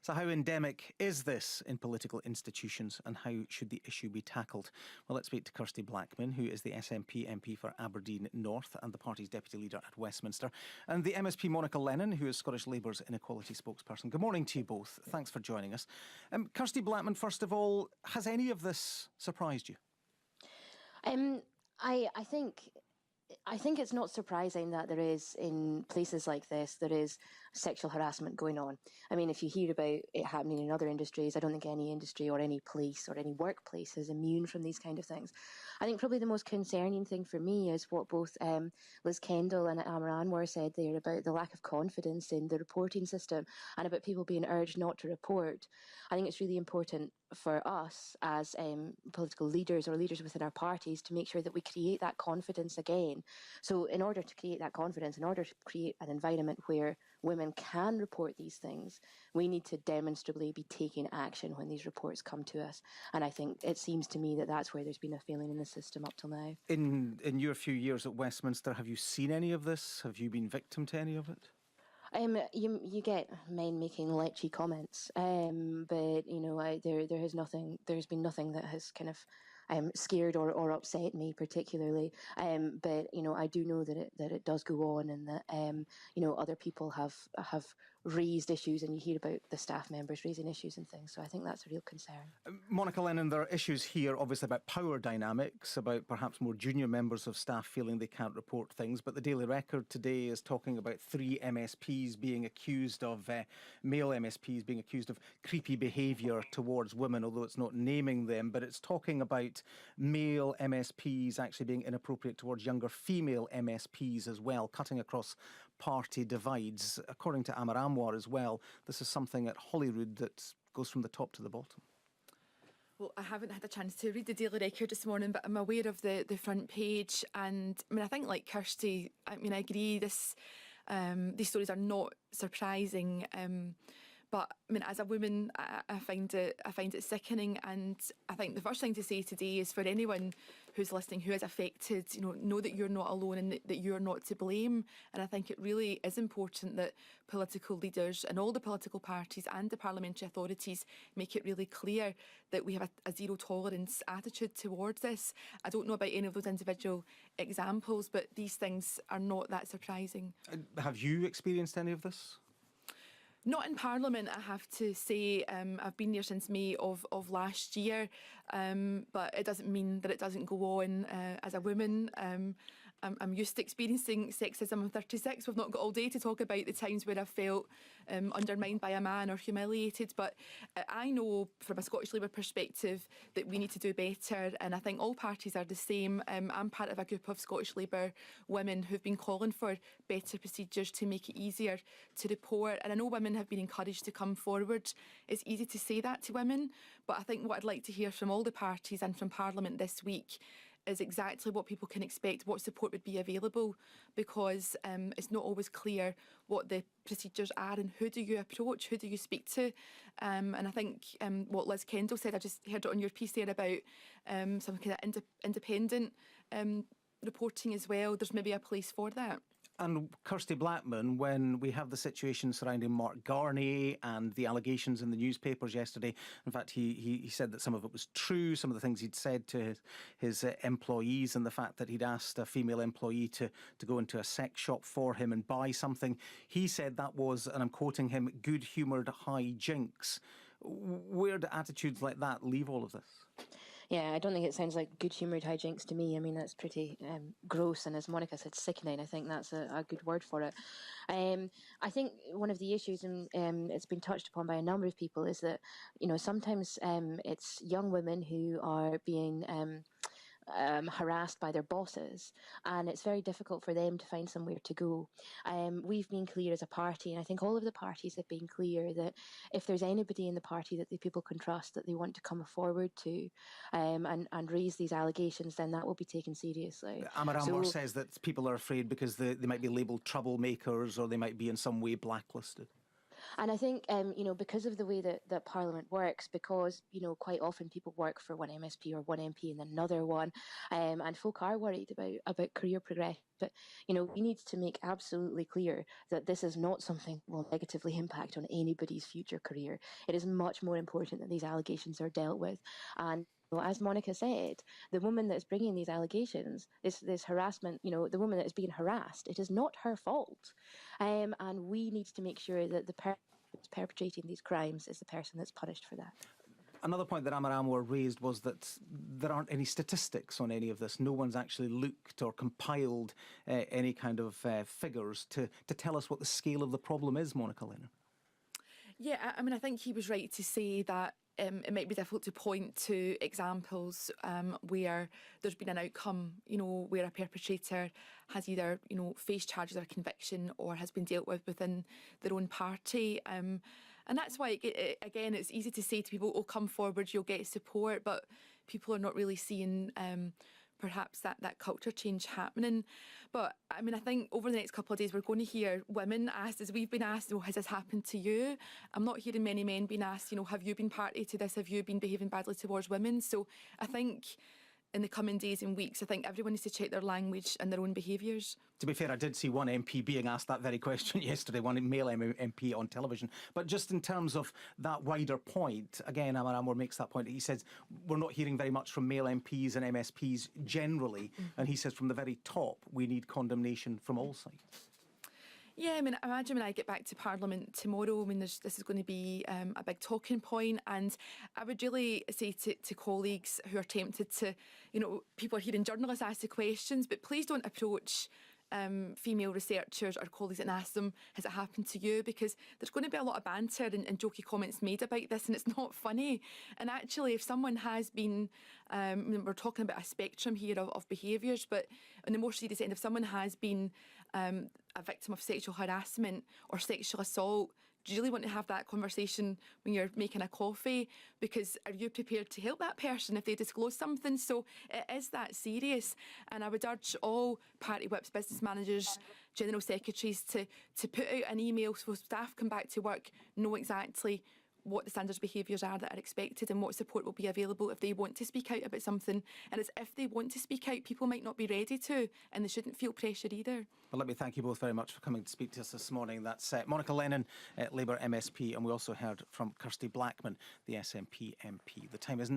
So how endemic is this in political institutions, and how should the issue be tackled? Well, let's speak to Kirsty Blackman, who is the SNP MP for Aberdeen North and the party's deputy leader at Westminster, and the MSP Monica Lennon, who is Scottish Labour's inequality spokesperson. Good morning to you both. Thanks for joining us. Kirsty Blackman, first of all, has any of this surprised you? I think it's not surprising that there is, in places like this, there is sexual harassment going on. I mean, if you hear about it happening in other industries, I don't think any industry or any place or any workplace is immune from these kind of things. I think probably the most concerning thing for me is what both Liz Kendall and Amar Anwar said there about the lack of confidence in the reporting system and about people being urged not to report. I think it's really important for us as political leaders or leaders within our parties to make sure that we create that confidence again. So in order to create that confidence, in order to create an environment where women can report these things, we need to demonstrably be taking action when these reports come to us. And I think it seems to me that that's where there's been a failing in the system up till now. In your few years at Westminster, have you seen any of this? Have you been victim to any of it? You get men making lechy comments, but there's been nothing that has kind of scared or upset me particularly. But I do know that it does go on, and that other people have raised issues, and you hear about the staff members raising issues and things. So I think that's a real concern. Monica Lennon, there are issues here, obviously, about power dynamics, about perhaps more junior members of staff feeling they can't report things. But the Daily Record today is talking about three MSPs being accused of, male MSPs being accused of creepy behaviour towards women, although it's not naming them, but it's talking about male MSPs actually being inappropriate towards younger female MSPs as well, cutting across party divides. According to Amar Anwar as well, this is something at Holyrood that goes from the top to the bottom. Well, I haven't had a chance to read the Daily Record this morning, but I'm aware of the front page. And I mean, I think like Kirsty, I agree, these stories are not surprising. But I mean, as a woman, I find it sickening, and I think the first thing to say today is for anyone who's listening who is affected, know that you're not alone and that you're not to blame. And I think it really is important that political leaders and all the political parties and the parliamentary authorities make it really clear that we have a zero tolerance attitude towards this. I don't know about any of those individual examples, but these things are not that surprising. Have you experienced any of this? Not in Parliament, I have to say. I've been here since May of last year, but it doesn't mean that it doesn't go on. As a woman, I'm used to experiencing sexism. I'm 36. We've not got all day to talk about the times where I've felt undermined by a man or humiliated, but I know from a Scottish Labour perspective that we need to do better, and I think all parties are the same. I'm part of a group of Scottish Labour women who've been calling for better procedures to make it easier to report, and I know women have been encouraged to come forward. It's easy to say that to women, but I think what I'd like to hear from all the parties and from Parliament this week is exactly what people can expect, what support would be available, because it's not always clear what the procedures are and who do you approach, who do you speak to. And I think what Liz Kendall said, I just heard it on your piece there about some kind of independent reporting as well. There's maybe a place for that. And Kirsty Blackman, when we have the situation surrounding Mark Garney and the allegations in the newspapers yesterday, in fact, he said that some of it was true, some of the things he'd said to his employees, and the fact that he'd asked a female employee to go into a sex shop for him and buy something. He said that was, and I'm quoting him, good-humoured high jinks. Where do attitudes like that leave all of this? Yeah, I don't think it sounds like good-humoured hijinks to me. I mean, that's pretty gross, and as Monica said, sickening. I think that's a good word for it. I think one of the issues, and it's been touched upon by a number of people, is that sometimes it's young women who are being harassed by their bosses, and it's very difficult for them to find somewhere to go. We've been clear as a party, and I think all of the parties have been clear that if there's anybody in the party that the people can trust, that they want to come forward to and raise these allegations, then that will be taken seriously. Amar Anwar says that people are afraid because they might be labelled troublemakers, or they might be in some way blacklisted. And I think, because of the way that Parliament works, because, quite often people work for one MSP or one MP and another one, and folk are worried about career progression But, we need to make absolutely clear that this is not something that will negatively impact on anybody's future career. It is much more important that these allegations are dealt with. And as Monica said, the woman that's bringing these allegations, this harassment, the woman that is being harassed, it is not her fault. And we need to make sure that the person who's perpetrating these crimes is the person that's punished for that. Another point that Amar Anwar raised was that there aren't any statistics on any of this. No one's actually looked or compiled any kind of figures to tell us what the scale of the problem is, Monica Lennon. Yeah, I mean, I think he was right to say that it might be difficult to point to examples where there's been an outcome, where a perpetrator has either, faced charges or conviction or has been dealt with within their own party. And that's why, again, it's easy to say to people, oh, come forward, you'll get support, but people are not really seeing perhaps that culture change happening. But I mean, I think over the next couple of days, we're going to hear women asked, as we've been asked, has this happened to you? I'm not hearing many men being asked, have you been party to this? Have you been behaving badly towards women? So I think in the coming days and weeks, I think everyone needs to check their language and their own behaviours. To be fair, I did see one MP being asked that very question yesterday, one male MP on television. But just in terms of that wider point, again, Amar Anwar makes that point. He says we're not hearing very much from male MPs and MSPs generally. And he says from the very top, we need condemnation from all sides. Yeah, I mean, imagine when I get back to Parliament tomorrow, I mean, this is going to be a big talking point, and I would really say to colleagues who are tempted to, people are hearing journalists ask the questions, but please don't approach female researchers or colleagues and ask them, has it happened to you? Because there's going to be a lot of banter and jokey comments made about this, and it's not funny. And actually, if someone has been, we're talking about a spectrum here of behaviours, but on the more serious end, if someone has been a victim of sexual harassment or sexual assault, do you really want to have that conversation when you're making a coffee? Because are you prepared to help that person if they disclose something? So it is that serious. And I would urge all party whips, business managers, general secretaries to put out an email so staff come back to work, know exactly what the standards behaviours are that are expected and what support will be available if they want to speak out about something. And it's if they want to speak out, people might not be ready to, and they shouldn't feel pressure either. Well, let me thank you both very much for coming to speak to us this morning. That's Monica Lennon, Labour MSP, and we also heard from Kirsty Blackman, the SNP MP. The time is